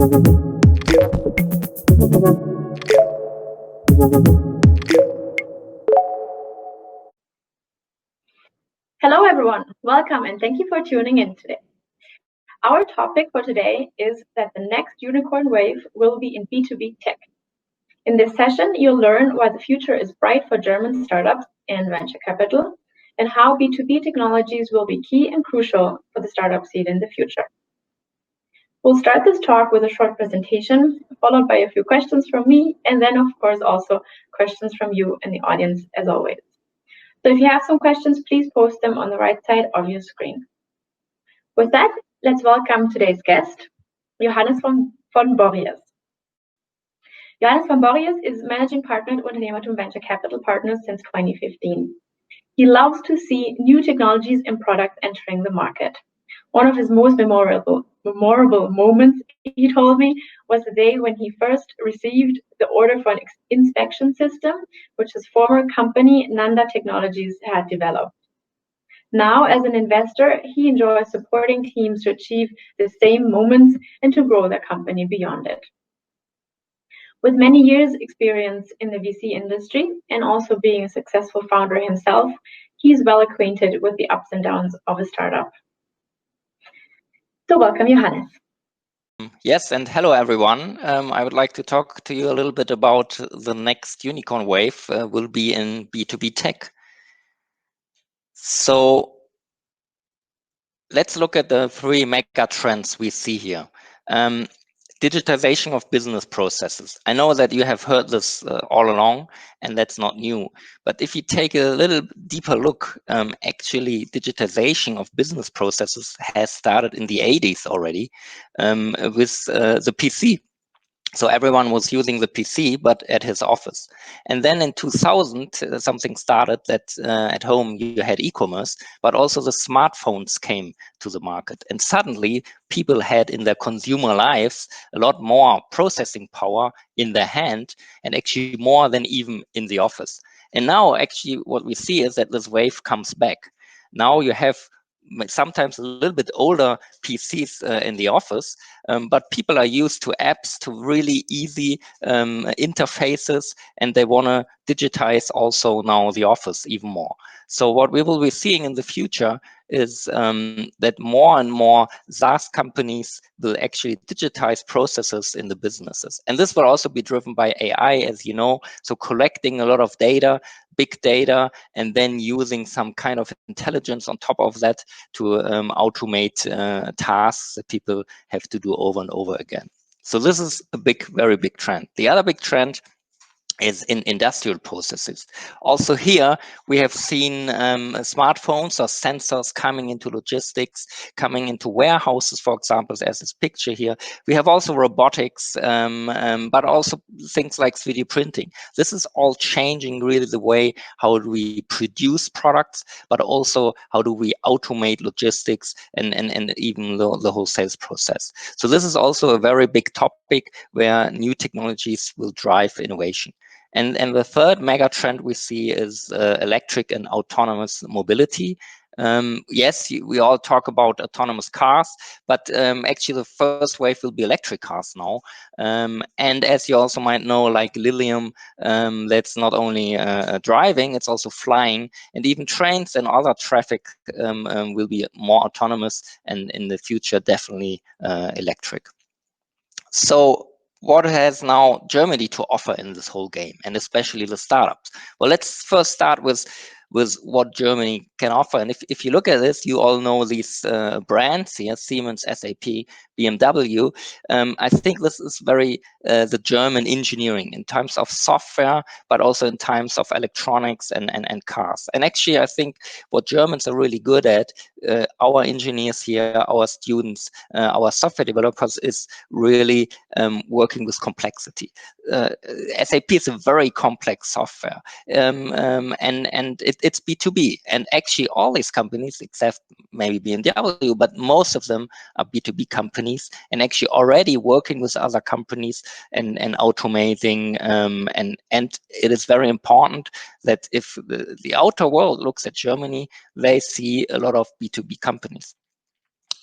Hello everyone, welcome and thank you for tuning in today. Our topic for today is that the next unicorn wave will be in B2B tech. In this session, you'll learn why the future is bright for German startups and venture capital, and how B2B technologies will be key and crucial for the startup scene in the future. We'll start this talk with a short presentation, followed by a few questions from me, and then of course also questions from you in the audience as always. So if you have some questions, please post them on the right side of your screen. With that, let's welcome today's guest, Johannes von Borries. Johannes von Borries is managing partner at Unternehmertum Venture Capital Partners since 2015. He loves to see new technologies and products entering the market. One of his most memorable moments, he told me, was the day when he first received the order for an inspection system, which his former company, Nanda Technologies, had developed. Now, as an investor, he enjoys supporting teams to achieve the same moments and to grow their company beyond it. With many years' experience in the VC industry and also being a successful founder himself, he's well acquainted with the ups and downs of a startup. So welcome, Johannes. Yes, and hello everyone. I would like to talk to you a little bit about the next unicorn wave will be in B2B tech. So let's look at the three mega trends we see here. Digitization of business processes. I know that you have heard this all along, and that's not new. But if you take a little deeper look, actually digitization of business processes has started in the 80s already with the PC. So everyone was using the PC, but at his office. And then in 2000, something started that at home you had e-commerce, but also the smartphones came to the market. And suddenly people had in their consumer lives a lot more processing power in their hand, and actually more than even in the office. And now actually what we see is that this wave comes back. Now you have sometimes a little bit older PCs in the office, but people are used to apps, to really easy interfaces, and they want to digitize also now the office even more. So what we will be seeing in the future is that more and more SaaS companies will actually digitize processes in the businesses. And this will also be driven by AI, as you know, so collecting a lot of data, big data, and then using some kind of intelligence on top of that to automate tasks that people have to do over and over again. So this is a very big trend. The other big trend is in industrial processes. Also here, we have seen smartphones or sensors coming into logistics, coming into warehouses, for example, as this picture here. We have also robotics, but also things like 3D printing. This is all changing really the way how do we produce products, but also how do we automate logistics and even the whole sales process. So this is also a very big topic where new technologies will drive innovation. And the third mega trend we see is electric and autonomous mobility. Yes, we all talk about autonomous cars, but actually the first wave will be electric cars now. And as you also might know, like Lilium, that's not only driving, it's also flying, and even trains and other traffic will be more autonomous, and in the future definitely electric. So what has now Germany to offer in this whole game, and especially the startups? Well, let's first start with what Germany can offer. And if you look at this, you all know these brands here, Siemens, SAP, BMW. I think this is very the German engineering in terms of software, but also in terms of electronics and cars. And actually, I think what Germans are really good at, our engineers here, our students, our software developers, is really working with complexity. SAP is a very complex software, and it's B2B. And actually, all these companies, except maybe BMW, but most of them are B2B companies, and actually already working with other companies and automating. And it is very important that if the outer world looks at Germany, they see a lot of B2B companies.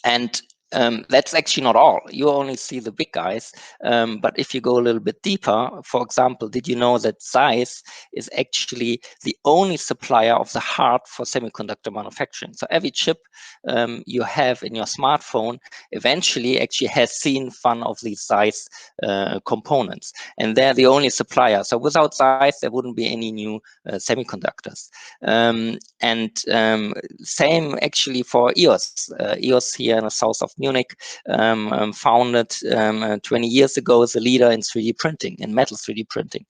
And That's actually not all. You only see the big guys. But if you go a little bit deeper, for example, did you know that Zeiss is actually the only supplier of the heart for semiconductor manufacturing? So every chip you have in your smartphone eventually actually has seen one of these Zeiss components. And they're the only supplier. So without Zeiss, there wouldn't be any new semiconductors. Same actually for EOS. EOS here in the south of Munich, founded 20 years ago as a leader in 3D printing, in metal 3D printing.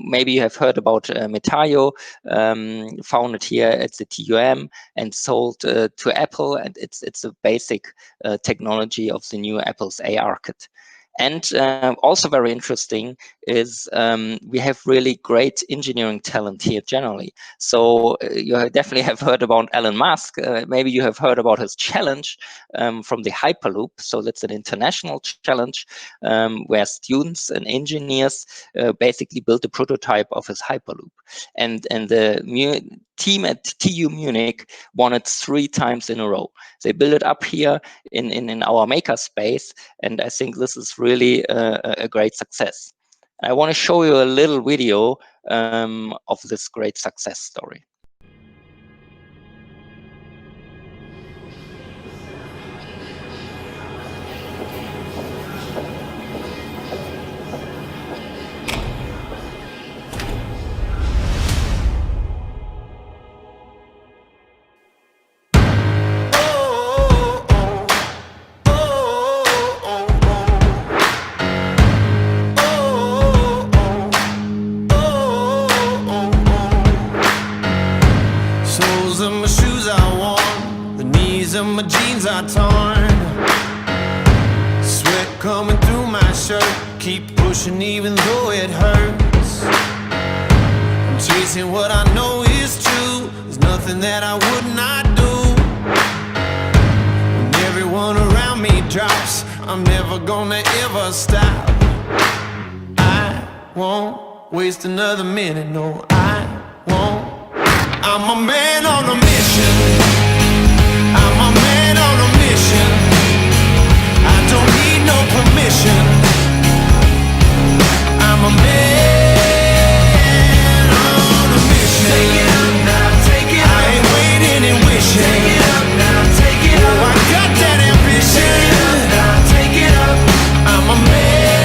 Maybe you have heard about Metaio, founded here at the TUM and sold to Apple, and it's a basic technology of the new Apple's AR kit. And also very interesting is we have really great engineering talent here generally. So you definitely have heard about Elon Musk. Maybe you have heard about his challenge from the Hyperloop. So that's an international challenge where students and engineers basically built a prototype of his Hyperloop. And the team at TU Munich won it 3 times in a row. They built it up here in our maker space, and I think this is really a great success. I want to show you a little video of this great success story. My jeans are torn, sweat coming through my shirt, keep pushing even though it hurts. I'm chasing what I know is true, there's nothing that I would not do. When everyone around me drops, I'm never gonna ever stop. I won't waste another minute, no I won't. I'm a man on a mission, I'm a man on a mission. I don't need no permission. I'm a man on a mission. Take it up now, take it up. I ain't waiting and wishing. Take it up now, take it up. Oh, I got that ambition. Take it up now, take it up. I'm a man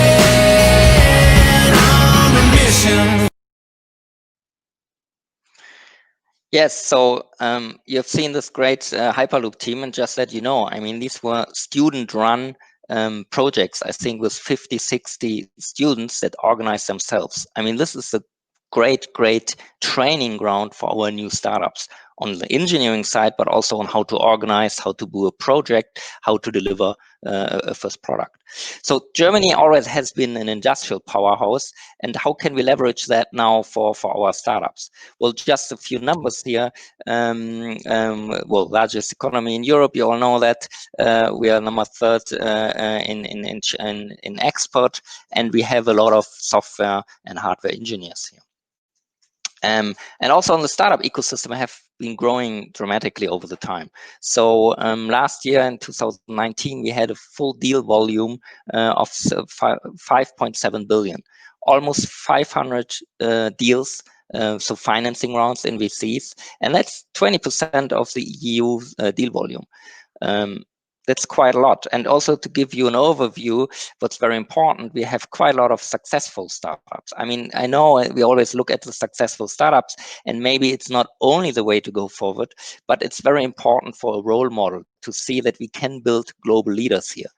on a mission. Yes, so you've seen this great Hyperloop team, and just let you know, I mean, these were student-run projects, I think with 50, 60 students that organize themselves. I mean, this is a great training ground for our new startups on the engineering side, but also on how to organize, how to do a project, how to deliver a first product. So Germany always has been an industrial powerhouse, and how can we leverage that now for our startups? Well, just a few numbers here. Well, largest economy in Europe, you all know that. We are number 3rd in export, and we have a lot of software and hardware engineers here. And also on the startup ecosystem have been growing dramatically over the time. So last year in 2019, we had a full deal volume of 5.7 billion, almost 500 deals, so financing rounds in VCs, and that's 20% of the EU deal volume. That's quite a lot. And also to give you an overview, what's very important, we have quite a lot of successful startups. I mean, I know we always look at the successful startups, and maybe it's not only the way to go forward, but it's very important for a role model to see that we can build global leaders here.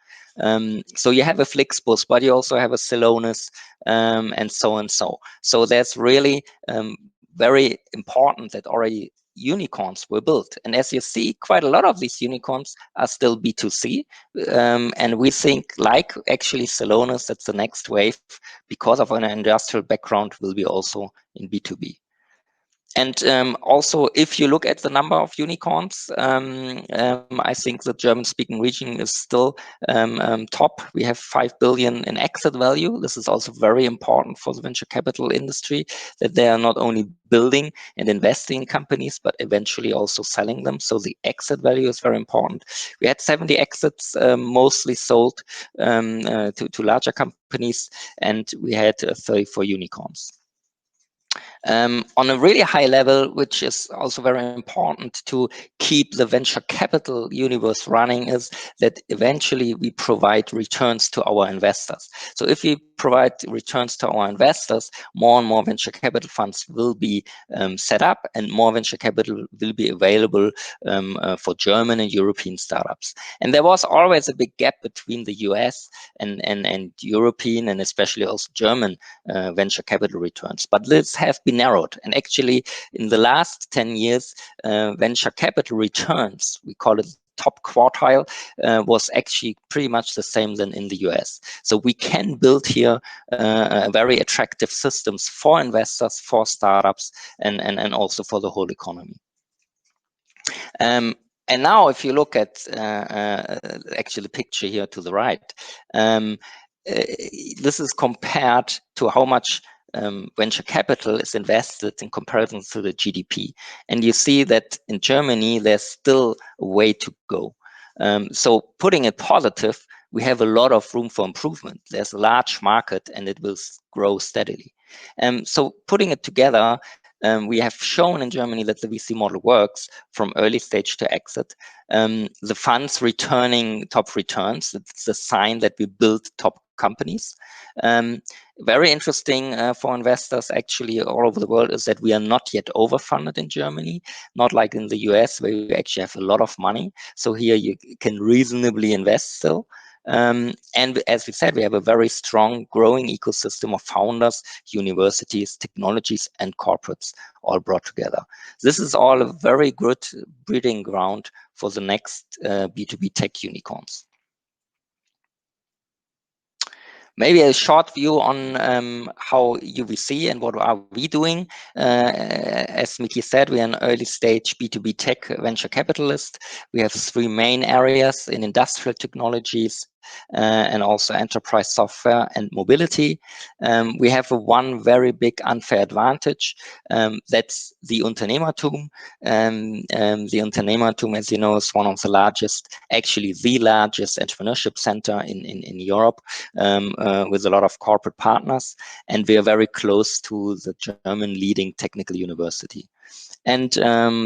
So you have a Flixbus, but you also have a Celonis, and so and so. So that's really very important that already unicorns were built. And as you see, quite a lot of these unicorns are still B2C. And we think, like actually Celonis, that's the next wave, because of an industrial background, will be also in B2B. And also, if you look at the number of unicorns, I think the German-speaking region is still top. We have 5 billion in exit value. This is also very important for the venture capital industry, that they are not only building and investing in companies, but eventually also selling them. So the exit value is very important. We had 70 exits, mostly sold to larger companies, and we had 34 unicorns. On a really high level, which is also very important to keep the venture capital universe running, is that eventually we provide returns to our investors. So if we provide returns to our investors, more and more venture capital funds will be set up, and more venture capital will be available for German and European startups. And there was always a big gap between the US and European, and especially also German venture capital returns. But this has been narrowed. And actually, in the last 10 years, venture capital returns, we call it top quartile, was actually pretty much the same than in the US. So we can build here very attractive systems for investors, for startups, and also for the whole economy. And now, if you look at actually the picture here to the right, this is compared to how much venture capital is invested in comparison to the GDP. And you see that in Germany, there's still a way to go. So putting it positive, we have a lot of room for improvement. There's a large market and it will grow steadily. So putting it together, we have shown in Germany that the VC model works from early stage to exit. The funds returning top returns, it's a sign that we build top companies. Very interesting for investors actually all over the world is that we are not yet overfunded in Germany, not like in the US where you actually have a lot of money. So here you can reasonably invest still. And as we said, we have a very strong growing ecosystem of founders, universities, technologies, and corporates all brought together. This is all a very good breeding ground for the next B2B tech unicorns. Maybe a short view on how UVC and what are we doing. As Miki said, we are an early stage B2B tech venture capitalist. We have 3 main areas in industrial technologies, and also enterprise software and mobility. We have one very big unfair advantage. That's the Unternehmertum. The Unternehmertum, as you know, is one of the largest, actually the largest entrepreneurship center in Europe, with a lot of corporate partners. And we are very close to the German leading technical university. And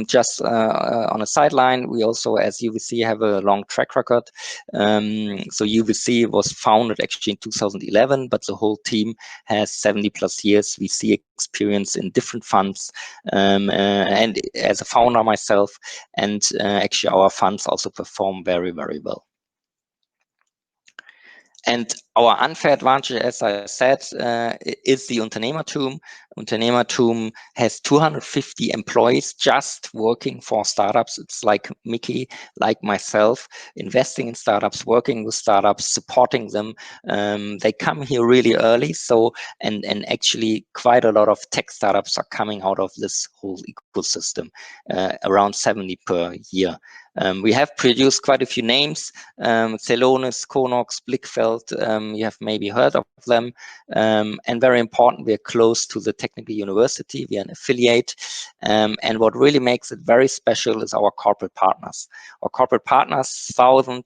just on a sideline, we also, as UVC, have a long track record. So UVC was founded actually in 2011, but the whole team has 70 plus years VC experience in different funds. And as a founder myself, and actually our funds also perform very, very well. And our unfair advantage, as I said, is the Unternehmertum. Unternehmertum has 250 employees just working for startups. It's like Miki, like myself, investing in startups, working with startups, supporting them. They come here really early. So, and actually quite a lot of tech startups are coming out of this whole ecosystem, around 70 per year. We have produced quite a few names, Celonis, Konox, Blickfeld, you have maybe heard of them. And very important, we are close to the technical university, we are an affiliate. And what really makes it very special is our corporate partners. Our corporate partners, 1,000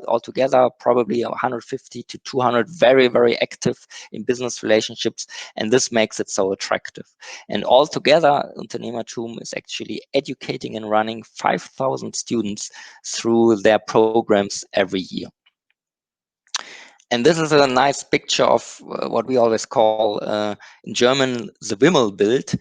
altogether, probably 150 to 200, very, very active in business relationships. And this makes it so attractive. And altogether, Unternehmertum is actually educating and running 5,000 students through their programs every year. And this is a nice picture of what we always call in German the Wimmelbild.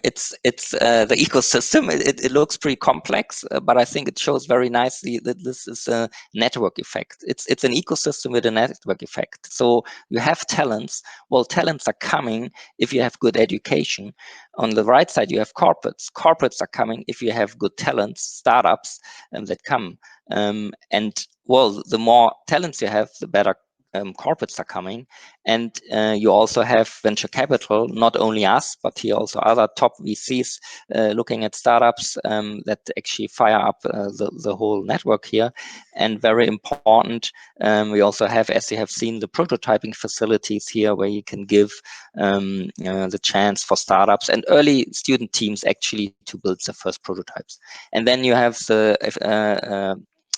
It's the ecosystem. It looks pretty complex, but I think it shows very nicely that this is a network effect. It's an ecosystem with a network effect. So you have talents. Well, talents are coming if you have good education. On the right side, you have corporates. Corporates are coming if you have good talents, startups that come. And well, the more talents you have, the better corporates are coming, and you also have venture capital, not only us, but here also other top VCs looking at startups that actually fire up the whole network here. And very important, we also have, as you have seen, the prototyping facilities here where you can give the chance for startups and early student teams actually to build their first prototypes. And then you have the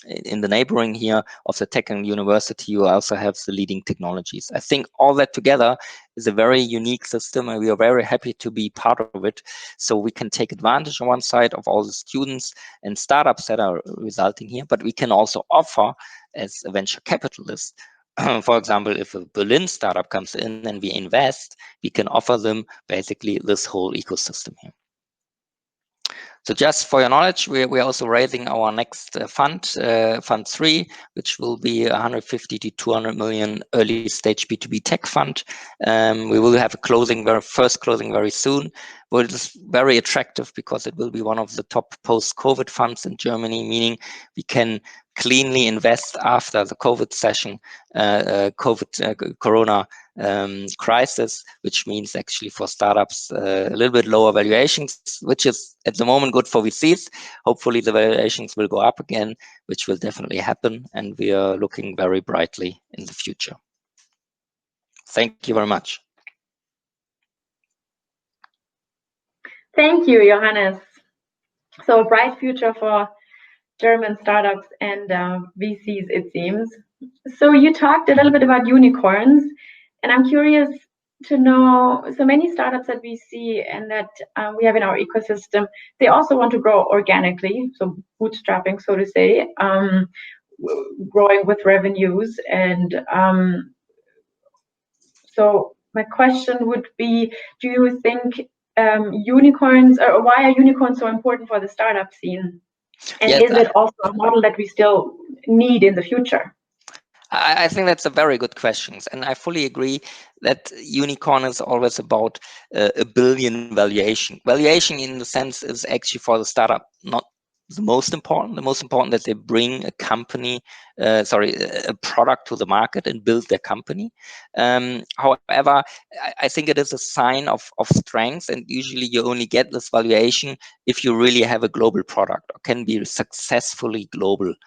in the neighboring here of the tech and university, you also have the leading technologies. I think all that together is a very unique system, and we are very happy to be part of it. So we can take advantage on one side of all the students and startups that are resulting here, but we can also offer as a venture capitalist, for example, if a Berlin startup comes in and we invest, we can offer them basically this whole ecosystem here. So just for your knowledge, we're also raising our next fund, Fund 3, which will be 150 to 200 million early stage B2B tech fund. We will have a first closing very soon, which is very attractive because it will be one of the top post-COVID funds in Germany, meaning we can cleanly invest after the COVID session, Corona crisis, which means actually for startups a little bit lower valuations, which is at the moment good for VCs. Hopefully the valuations will go up again, which will definitely happen, and we are looking very brightly in the future. Thank you very much. Thank you, Johannes. So a bright future for German startups and VCs, it seems. So you talked a little bit about unicorns, and I'm curious to know, so many startups that we see and that we have in our ecosystem, they also want to grow organically, so bootstrapping, so to say, growing with revenues. And so my question would be, do you think unicorns, or why are unicorns so important for the startup scene? And yes, is it also a model that we still need in the future? I think that's a very good question. And I fully agree that unicorn is always about a billion valuation. Valuation in the sense is actually for the startup not the most important. The most important that they bring a company, a product to the market and build their company. However, I think it is a sign of strength, and usually you only get this valuation if you really have a global product or can be successfully globally.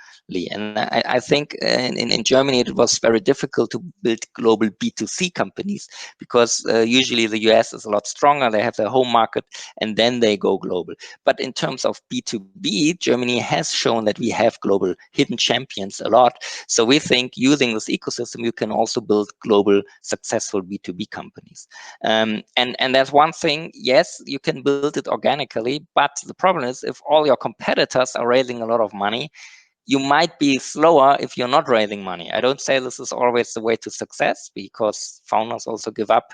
And I think in Germany it was very difficult to build global B2C companies because usually the US is a lot stronger. They have their home market and then they go global. But in terms of B2B, Germany has shown that we have global hidden champions a lot. So we think using this ecosystem, you can also build global successful B2B companies. And there's one thing, yes, you can build it organically, but the problem is if all your competitors are raising a lot of money, you might be slower if you're not raising money. I don't say this is always the way to success because founders also give up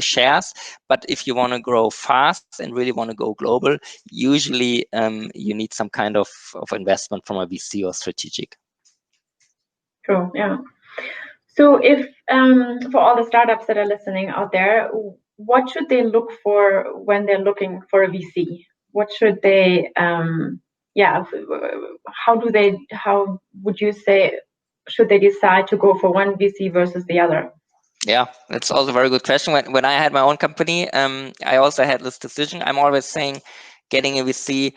shares. But if you want to grow fast and really want to go global, usually you need some kind of investment from a VC or strategic. True, yeah. So if for all the startups that are listening out there, what should they look for when they're looking for a VC? What should they how would you say should they decide to go for one VC versus the other? Yeah, that's also a very good question. When I had my own company, I also had this decision. I'm always saying getting a VC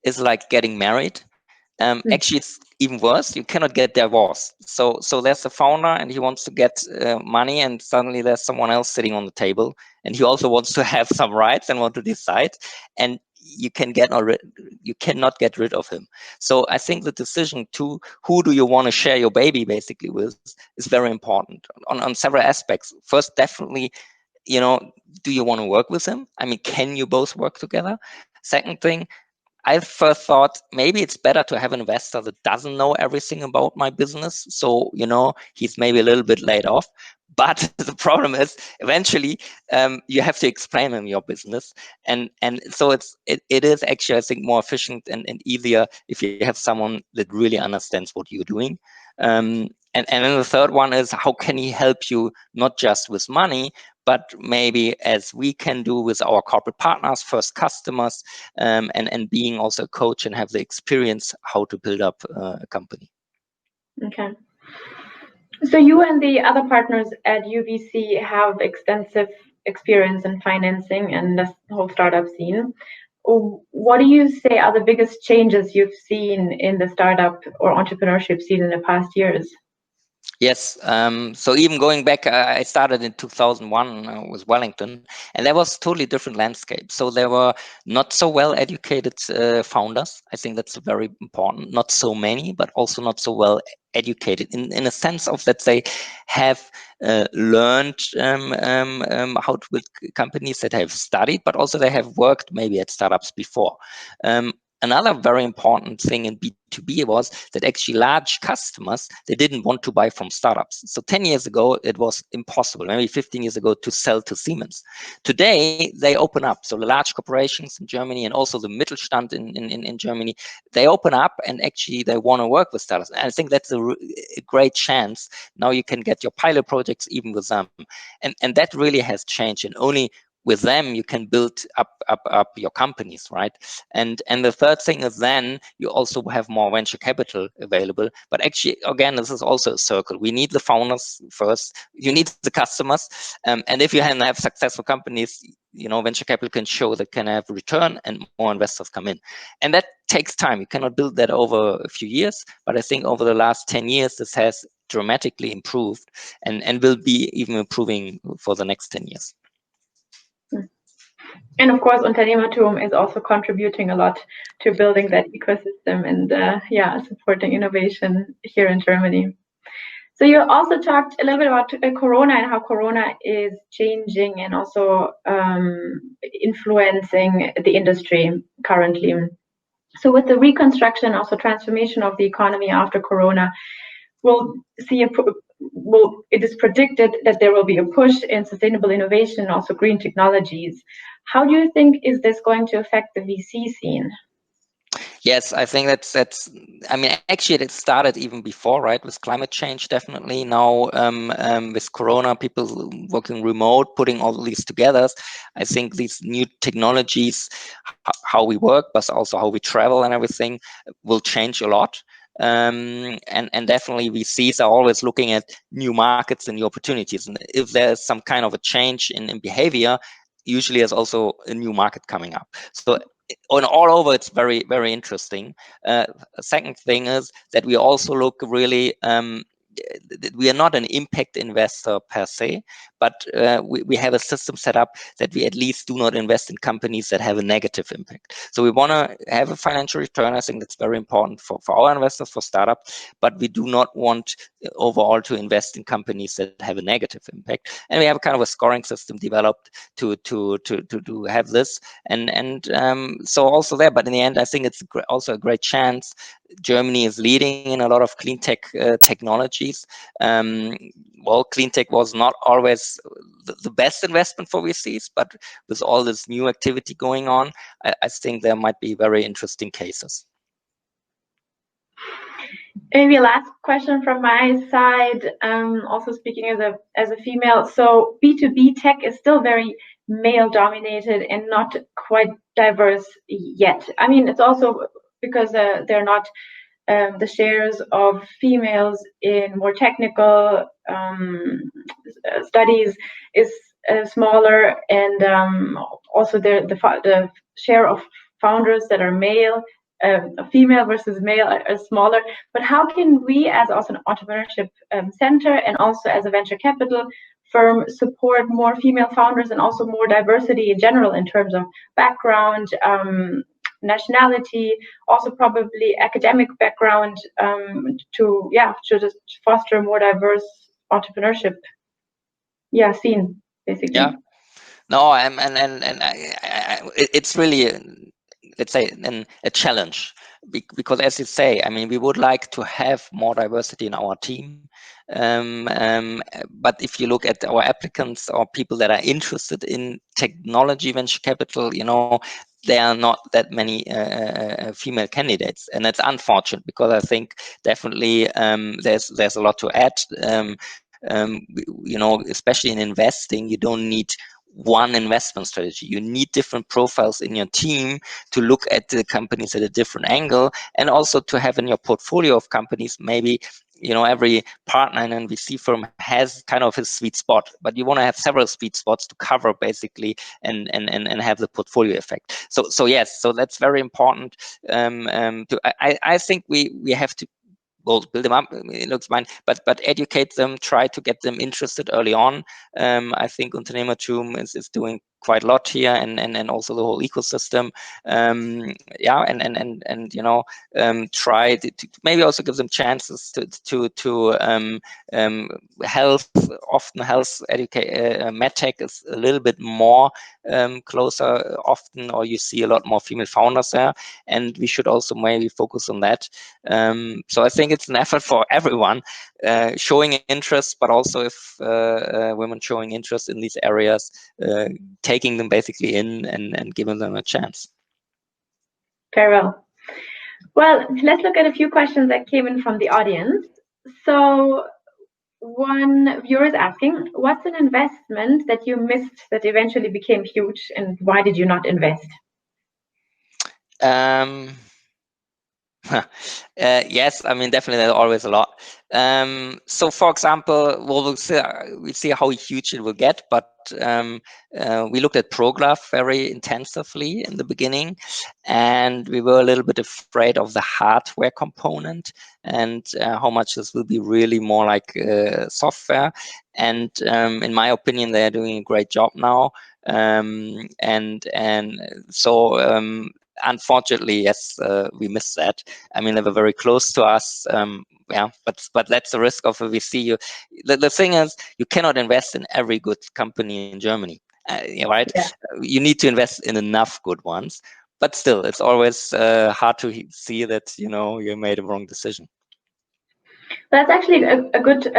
is like getting married. Actually, it's even worse. You cannot get divorced. So there's a founder and he wants to get money, and suddenly there's someone else sitting on the table, and he also wants to have some rights and want to decide. And you cannot get rid of him. So I think the decision to who do you want to share your baby basically with is very important on several aspects. First, definitely, do you want to work with him? I mean, can you both work together? Second thing, I first thought maybe it's better to have an investor that doesn't know everything about my business. So, he's maybe a little bit laid off. But the problem is eventually you have to explain him your business. And so it is actually, I think, more efficient and easier if you have someone that really understands what you're doing. And then the third one is how can he help you not just with money, but maybe as we can do with our corporate partners, first customers, and being also a coach and have the experience how to build up a company. Okay. So you and the other partners at UVC have extensive experience in financing and the whole startup scene. What do you say are the biggest changes you've seen in the startup or entrepreneurship scene in the past years? Yes. So even going back, I started in 2001 with Wellington, and there was totally different landscape. So there were not so well educated founders. I think that's very important. Not so many, but also not so well educated in a sense of, let's say, have learned how to build companies, that have studied, but also they have worked maybe at startups before. Another very important thing in B2B was that actually large customers, they didn't want to buy from startups. So 10 years ago, it was impossible, maybe 15 years ago, to sell to Siemens. Today, they open up. So the large corporations in Germany and also the Mittelstand in Germany, they open up and actually they want to work with startups. And I think that's a great chance. Now you can get your pilot projects even with them. And that really has changed. And only with them you can build up your companies, right? And the third thing is then you also have more venture capital available. But actually, again, this is also a circle. We need the founders first. You need the customers, and if you have successful companies, venture capital can show that can have return and more investors come in, and that takes time. You cannot build that over a few years, but I think over the last 10 years this has dramatically improved and will be even improving for the next 10 years. And of course, Unternehmertum is also contributing a lot to building that ecosystem and supporting innovation here in Germany. So you also talked a little bit about Corona and how Corona is changing and also influencing the industry currently. So with the reconstruction, also transformation of the economy after Corona, it is predicted that there will be a push in sustainable innovation, also green technologies. How do you think is this going to affect the VC scene? Yes, I think that's. I mean, actually, it started even before, right? With climate change, definitely. Now, with Corona, people working remote, putting all these together. I think these new technologies, how we work, but also how we travel and everything, will change a lot. And definitely VCs are always looking at new markets and new opportunities. And if there's some kind of a change in behavior, usually there's also a new market coming up. So on all over, it's very, very interesting. Second thing is that we also look really, we are not an impact investor per se, but we have a system set up that we at least do not invest in companies that have a negative impact. So we want to have a financial return. I think that's very important for our investors, for startups, but we do not want overall to invest in companies that have a negative impact. And we have kind of a scoring system developed to have this. And so also there, but in the end, I think it's also a great chance. Germany is leading in a lot of clean tech technologies. Well, clean tech was not always the best investment for VCs, but with all this new activity going on, I think there might be very interesting cases. Maybe a last question from my side, also speaking as a female. So B2B tech is still very male dominated and not quite diverse yet. I mean, it's also because they're not the shares of females in more technical studies is smaller, and also the share of founders that are male, female versus male, are smaller. But how can we, as also an entrepreneurship center and also as a venture capital firm, support more female founders and also more diversity in general in terms of background, nationality, also probably academic background, to just foster a more diverse entrepreneurship scene, basically. Yeah. No, it's really, let's say, a challenge, because as you say, I mean, we would like to have more diversity in our team. But if you look at our applicants or people that are interested in technology venture capital, there are not that many female candidates, and that's unfortunate, because I think definitely there's a lot to add. Especially in investing, you don't need one investment strategy. You need different profiles in your team to look at the companies at a different angle, and also to have in your portfolio of companies maybe every partner in an VC firm has kind of his sweet spot, but you want to have several sweet spots to cover basically and have the portfolio effect. So yes, so that's very important. I think we have to build them up. It looks fine, but educate them, try to get them interested early on. I think Unternehmertum is doing quite a lot here, and also the whole ecosystem. Yeah, and try to maybe also give them chances to health. Often health medtech is a little bit more closer often, or you see a lot more female founders there, and we should also maybe focus on that. So I think it's an effort for everyone showing interest, but also if women showing interest in these areas, taking them basically in and giving them a chance. Very well. Well, let's look at a few questions that came in from the audience. So one viewer is asking, what's an investment that you missed that eventually became huge, and why did you not invest? Yes, I mean, definitely there's always a lot. So for example, we'll see how huge it will get, but we looked at ProGraph very intensively in the beginning, and we were a little bit afraid of the hardware component and how much this will be really more like software. And in my opinion, they're doing a great job now. And so unfortunately, yes, we missed that. I mean, they were very close to us. Yeah, but that's the risk of a VC. The thing is, you cannot invest in every good company in Germany, right? Yeah. You need to invest in enough good ones. But still, it's always hard to see that you made a wrong decision. That's actually a good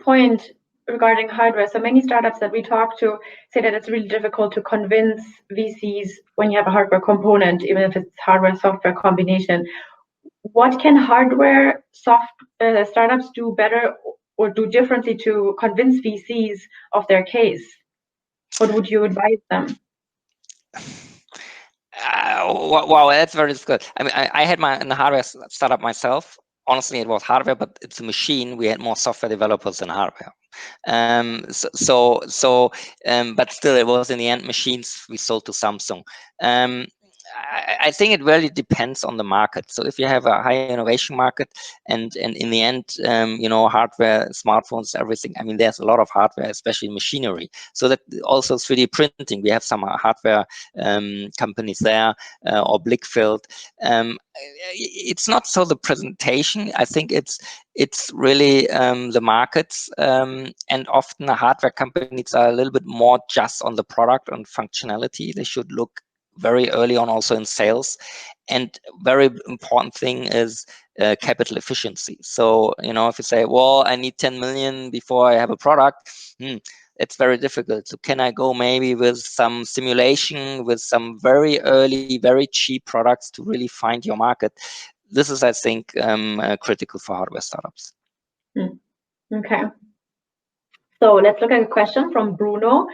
point regarding hardware. So many startups that we talk to say that it's really difficult to convince VCs when you have a hardware component, even if it's hardware-software combination. What can hardware startups do better or do differently to convince VCs of their case? What would you advise them? Wow, that's very good. I mean, I had my hardware startup myself. Honestly, it was hardware, but it's a machine. We had more software developers than hardware. But still, it was in the end machines we sold to Samsung. I think it really depends on the market. So if you have a high innovation market, and in the end, hardware, smartphones, everything. I mean, there's a lot of hardware, especially machinery. So that also 3D printing. We have some hardware companies there, or Blickfeld. It's not so the presentation. I think it's really the markets, and often the hardware companies are a little bit more just on the product and functionality. They should look very early on also in sales, and very important thing is capital efficiency. So if you say, well, I need 10 million before I have a product, it's very difficult. So can I go maybe with some simulation, with some very early, very cheap products to really find your market? This is, I think, critical for hardware startups. Okay. So let's look at a question from Bruno.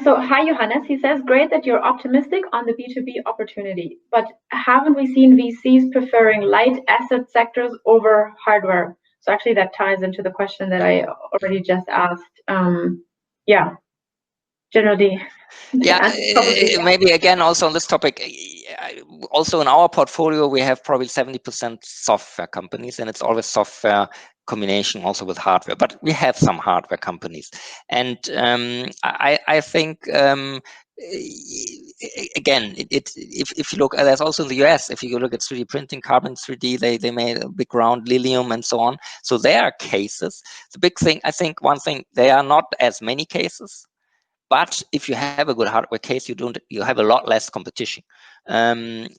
So hi, Johannes. He says, great that you're optimistic on the B2B opportunity, but haven't we seen VCs preferring light asset sectors over hardware? So actually that ties into the question that I already just asked. Yeah, generally. Yeah, maybe again also on this topic, also in our portfolio we have probably 70% software companies, and it's always software combination also with hardware, but we have some hardware companies. And I think again, if you look, there's also in the US, if you look at 3D printing, carbon 3D, they made a big round, Lilium and so on. So there are cases. The big thing, I think one thing, there are not as many cases. But if you have a good hardware case, you have a lot less competition.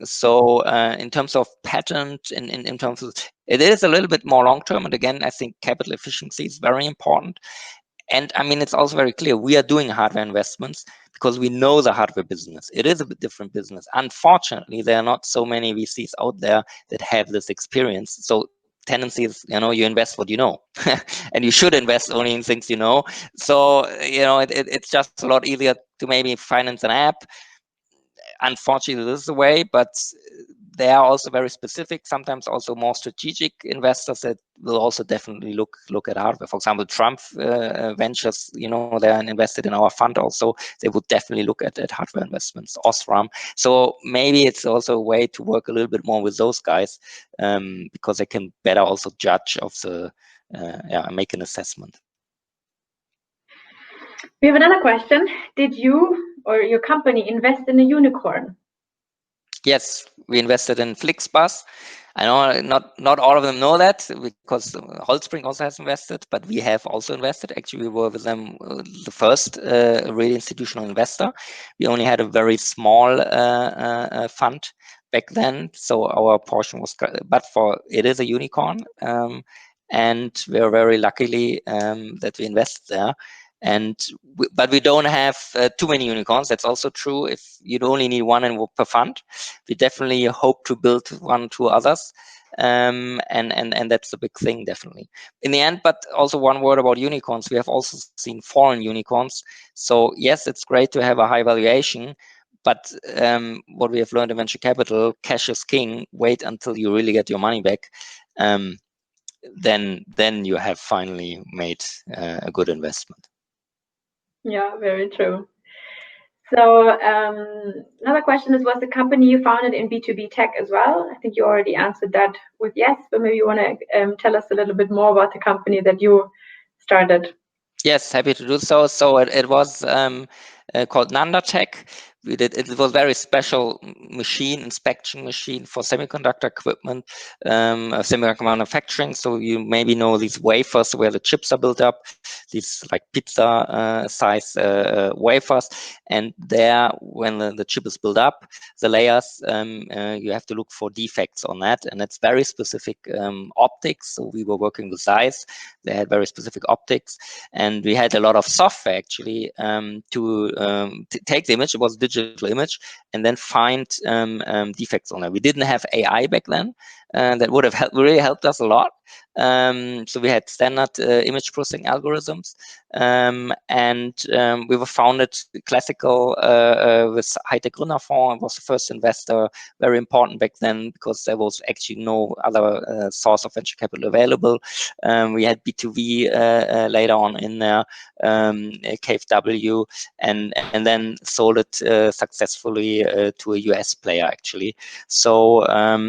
So in terms of patent, in terms of, it is a little bit more long term. And again, I think capital efficiency is very important. And I mean, it's also very clear we are doing hardware investments because we know the hardware business. It is a bit different business. Unfortunately, there are not so many VCs out there that have this experience. So tendency is, you invest what you know, and you should invest only in things you know. So it's just a lot easier to maybe finance an app. Unfortunately, this is the way, but they are also very specific, sometimes also more strategic investors that will also definitely look at hardware. For example, Trump Ventures, you know, they're invested in our fund also. They would definitely look at hardware investments, Osram. So maybe it's also a way to work a little bit more with those guys, because they can better also judge of the, make an assessment. We have another question. Did you or your company invest in a unicorn? Yes, we invested in Flixbus. I know not all of them know that, because Holzbring also has invested, but we have also invested. Actually, we were with them the first really institutional investor. We only had a very small fund back then, so our portion was, but it is a unicorn, and we're very luckily that we invested there. But we don't have too many unicorns. That's also true. If you'd only need one per fund, we definitely hope to build 1 or 2 others, and that's the big thing, definitely in the end. But also one word about unicorns: we have also seen fallen unicorns. So yes, it's great to have a high valuation, but what we have learned in venture capital, cash is king. Wait until you really get your money back. Then you have finally made a good investment. Yeah, very true. So another question is, was the company you founded in B2B tech as well? I think you already answered that with yes, but maybe you want to tell us a little bit more about the company that you started. Yes, happy to do so. So it was called Nandatech. It was very special inspection machine for semiconductor equipment, semiconductor manufacturing. So you maybe know these wafers where the chips are built up, these like pizza size wafers. And there, when the chip is built up, the layers, you have to look for defects on that. And it's very specific optics. So we were working with Zeiss. They had very specific optics. And we had a lot of software actually to take the image. It was a digital image, and then find defects on it. We didn't have AI back then. That would have really helped us a lot. So we had standard image processing algorithms, and we were founded classical with High-Tech Gründerfonds. Was the first investor, very important back then because there was actually no other source of venture capital available. We had B2B later on in there, KfW, and then sold it successfully to a US player actually. So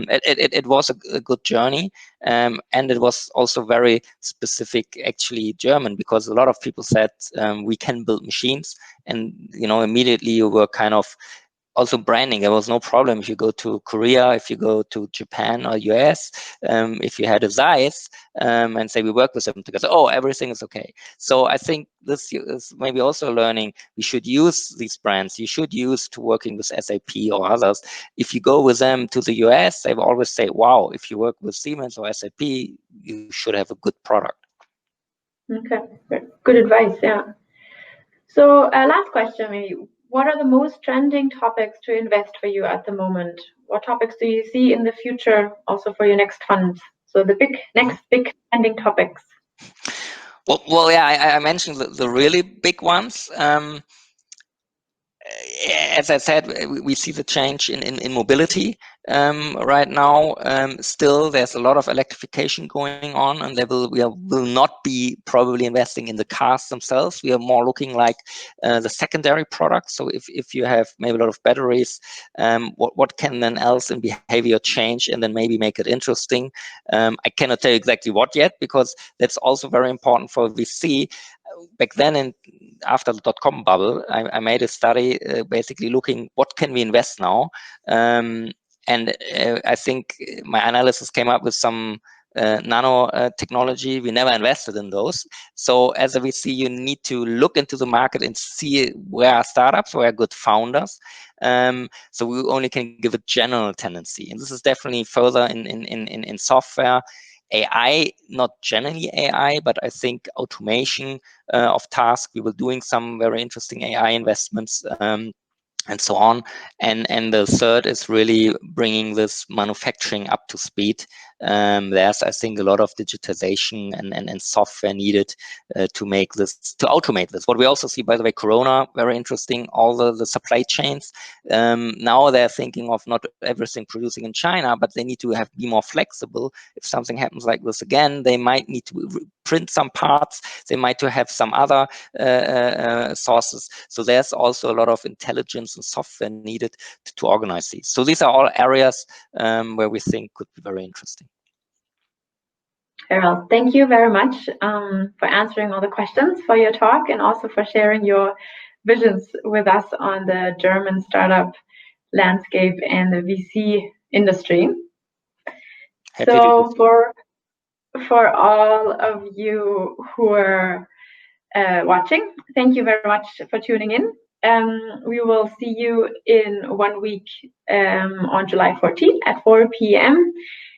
it was a good journey. And it was also very specific, actually German, because a lot of people said we can build machines, and immediately you were kind of also branding. There was no problem if you go to Korea, if you go to Japan or US, if you had a Zeiss and say we work with them together, oh, everything is okay. So I think this is maybe also learning. We should use these brands. You should use to working with SAP or others. If you go with them to the US, they will always say, wow, if you work with Siemens or SAP, you should have a good product. Okay, good advice. Yeah. So last question, maybe. What are the most trending topics to invest for you at the moment? What topics do you see in the future also for your next funds? So the next big trending topics. Well, yeah, I mentioned the really big ones. As I said, we see the change in mobility right now. Still, there's a lot of electrification going on, and we will not be probably investing in the cars themselves. We are more looking like the secondary products. So if you have maybe a lot of batteries, what can then else in behavior change and then maybe make it interesting? I cannot tell you exactly what yet, because that's also very important for VC. Back then, after the dot-com bubble, I made a study basically looking what can we invest now, and I think my analysis came up with some nano technology. We never invested in those. So as a VC, you need to look into the market and see where are startups, where are good founders. So we only can give a general tendency, and this is definitely further in software. AI, not generally AI, but I think automation of tasks. We were doing some very interesting AI investments and so on. And the third is really bringing this manufacturing up to speed. There's, I think, a lot of digitization and software needed to make this, to automate this. What we also see, by the way, Corona, very interesting, all the supply chains. Now they're thinking of not everything producing in China, but they need to be more flexible. If something happens like this again, they might need to print some parts. They might to have some other sources. So there's also a lot of intelligence and software needed to organize these. So these are all areas where we think could be very interesting. Well, thank you very much for answering all the questions, for your talk, and also for sharing your visions with us on the German startup landscape and the VC industry. So for all of you who are watching, thank you very much for tuning in. We will see you in 1 week on July 14th at 4 p.m.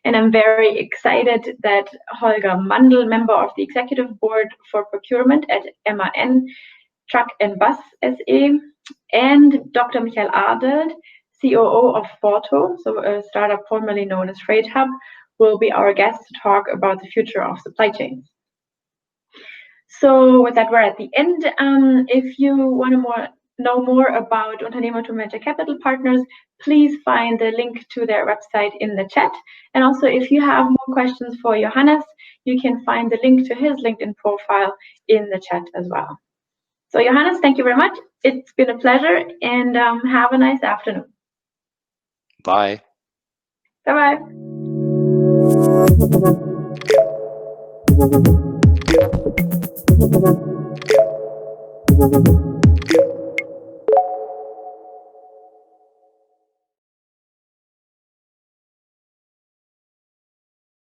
And I'm very excited that Holger Mandl, member of the executive board for procurement at MAN Truck and Bus SE, and Dr. Michael Adelt, COO of Forto, so a startup formerly known as Freight Hub, will be our guest to talk about the future of supply chains. So with that, we're at the end. If you want to know more about Unternehmertum Venture Capital Partners, please find the link to their website in the chat. And also, if you have more questions for Johannes, you can find the link to his LinkedIn profile in the chat as well. So Johannes, thank you very much. It's been a pleasure, and have a nice afternoon. Bye. Bye-bye. Thank you.